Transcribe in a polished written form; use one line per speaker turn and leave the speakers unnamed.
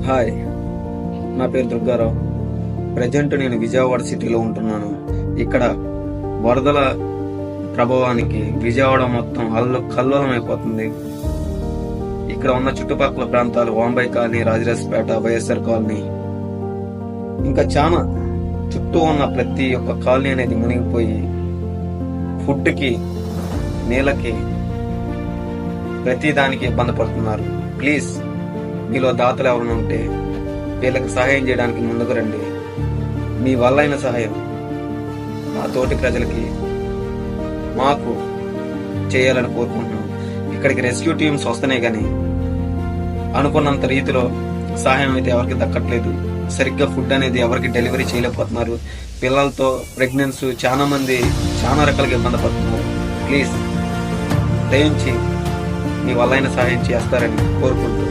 Hi, నా పేరు Durgarao. Present నేను విజయవాడ సిటీలో ఉంటున్నాను. ఇక్కడ వరదల ప్రభావానికి విజయవాడ మొత్తం కల్లోలం అయిపోతుంది. ఇక్కడ ఉన్న చుట్టుపక్కల ప్రాంతాలు వాంబై కాలనీ, రాజరాజపేట, వైఎస్ఆర్ కాలనీ, ఇంకా చాలా చుట్టూ ఉన్న ప్రతి ఒక్క కాలనీ అనేది మునిగిపోయి ఫుడ్కి, నీళ్ళకి, ప్రతి దానికి ఇబ్బంది పడుతున్నారు. ప్లీజ్, మీలో దాతలు ఎవరైనా ఉంటే వీళ్ళకి సహాయం చేయడానికి ముందుకు రండి. మీ వల్ల అయిన సహాయం మా తోటి ప్రజలకి, మాకు చేయాలని కోరుకుంటున్నాం. ఇక్కడికి రెస్క్యూ టీమ్స్ వస్తేనే గానీ అనుకున్నంత రీతిలో సహాయం అయితే ఎవరికి దక్కట్లేదు. సరిగ్గా ఫుడ్ అనేది ఎవరికి డెలివరీ చేయలేకపోతున్నారు. పిల్లలతో ప్రెగ్నెన్స్ చాలా మంది చాలా రకాలుగా ఇబ్బంది పడుతున్నారు. ప్లీజ్, దయించి మీ వల్ల అయిన సహాయం చేస్తారని కోరుకుంటూ